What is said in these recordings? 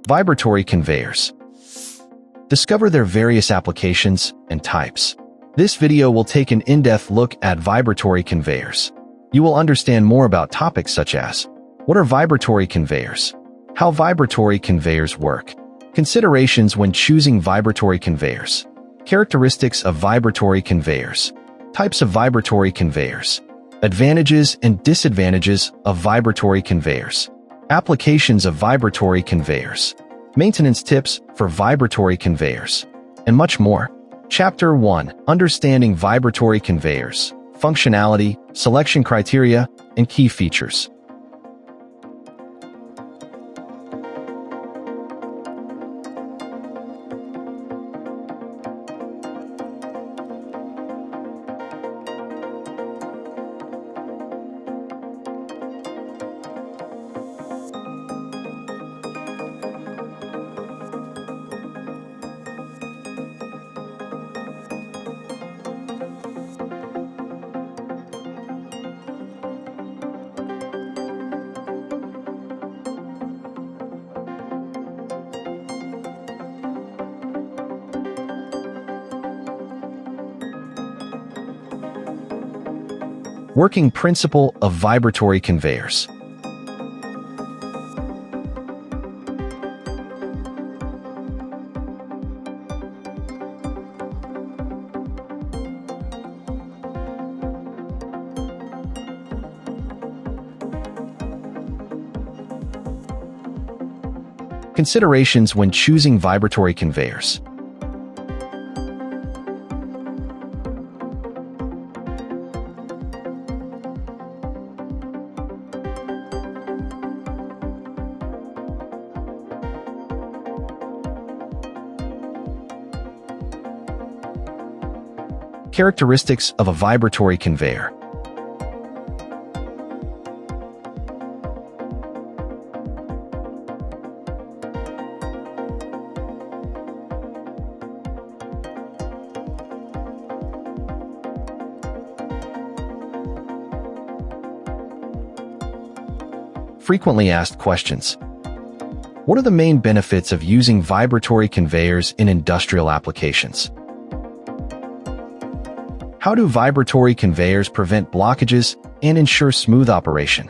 Vibratory conveyors. Discover their various applications and types. This video will take an in-depth look at vibratory conveyors. You will understand more about topics such as: what are vibratory conveyors? How vibratory conveyors work? Considerations when choosing vibratory conveyors. Characteristics of vibratory conveyors. Types of vibratory conveyors. Advantages and disadvantages of vibratory conveyors. Applications of vibratory conveyors. Maintenance tips for vibratory conveyors. And much more. Chapter 1. Understanding vibratory conveyors. Functionality, selection criteria, and key features. Working principle of vibratory conveyors. Considerations when choosing vibratory conveyors. Characteristics of a vibratory conveyor. Frequently asked questions. What are the main benefits of using vibratory conveyors in industrial applications? How do vibratory conveyors prevent blockages and ensure smooth operation?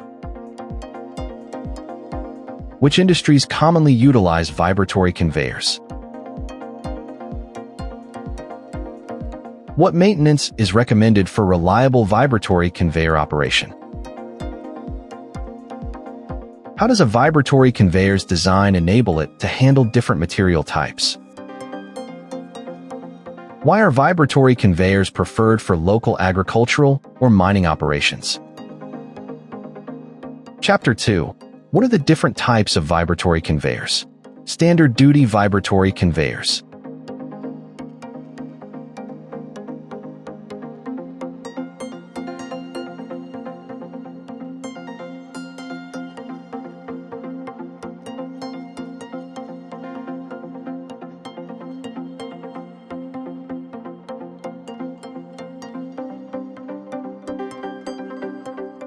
Which industries commonly utilize vibratory conveyors? What maintenance is recommended for reliable vibratory conveyor operation? How does a vibratory conveyor's design enable it to handle different material types? Why are vibratory conveyors preferred for local agricultural or mining operations? Chapter 2. What are the different types of vibratory conveyors? Standard duty vibratory conveyors.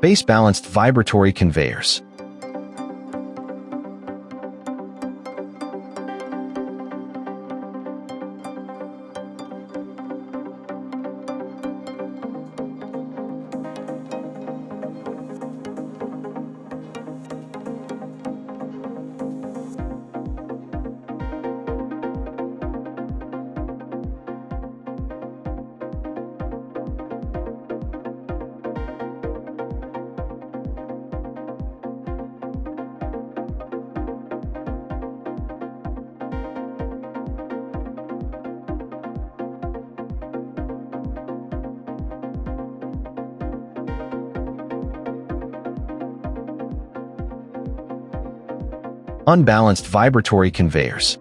Base-balanced vibratory conveyors. Unbalanced vibratory conveyors.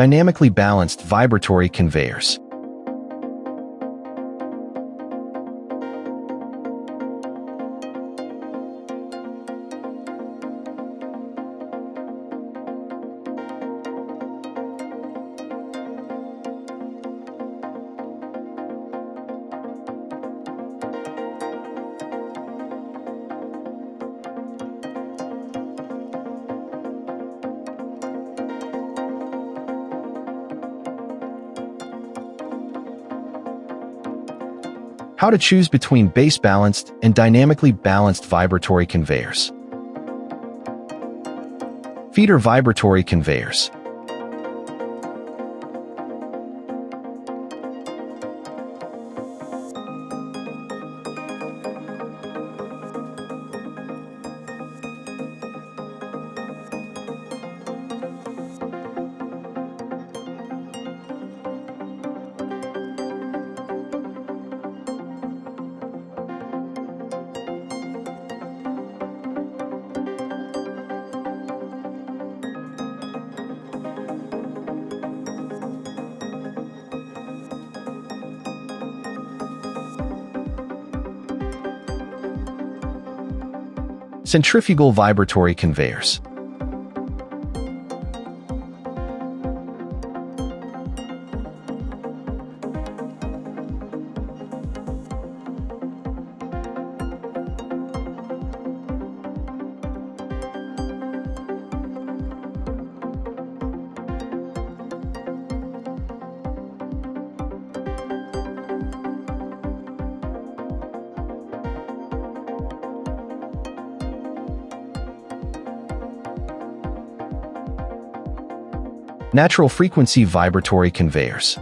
Dynamically balanced vibratory conveyors. How to choose between base-balanced and dynamically balanced vibratory conveyors. Feeder vibratory conveyors. Centrifugal vibratory conveyors. Natural frequency vibratory conveyors.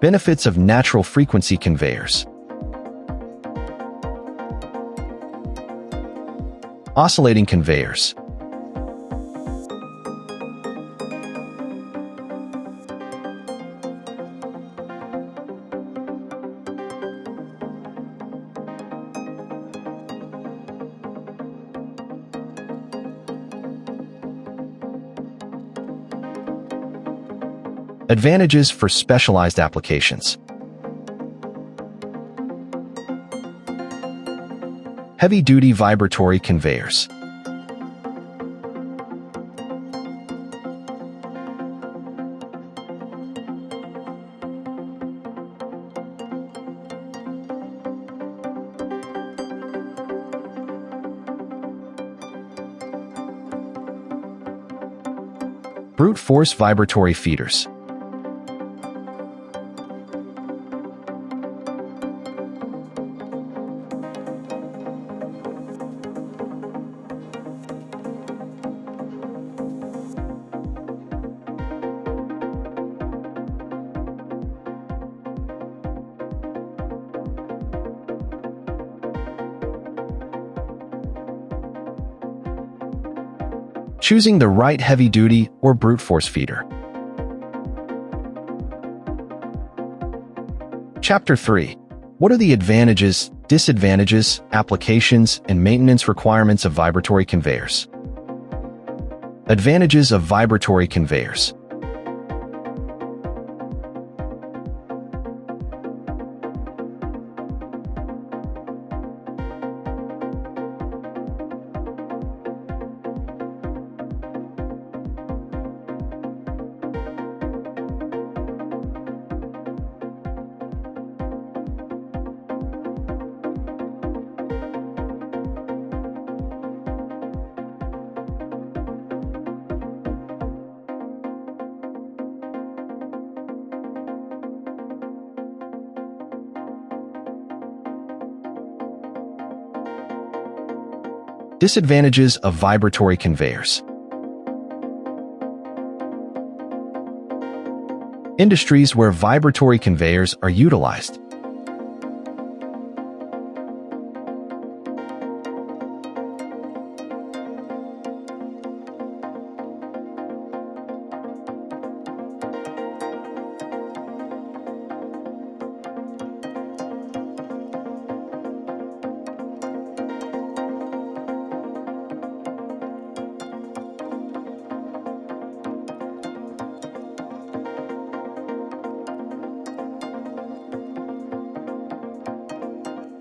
Benefits of natural frequency conveyors. Oscillating conveyors. Advantages for specialized applications. Heavy-duty vibratory conveyors. Brute force vibratory feeders. Choosing the right heavy-duty or brute force feeder. Chapter 3. What are the advantages, disadvantages, applications, and maintenance requirements of vibratory conveyors? Advantages of vibratory conveyors. Disadvantages of vibratory conveyors. Industries where vibratory conveyors are utilized.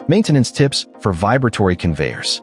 Maintenance tips for vibratory conveyors.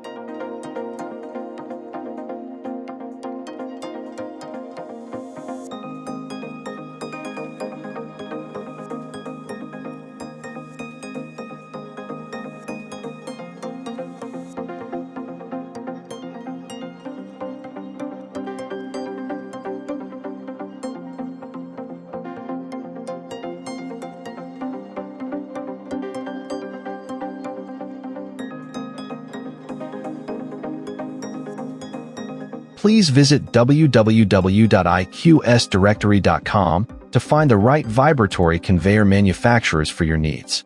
Please visit www.iqsdirectory.com to find the right vibratory conveyor manufacturers for your needs.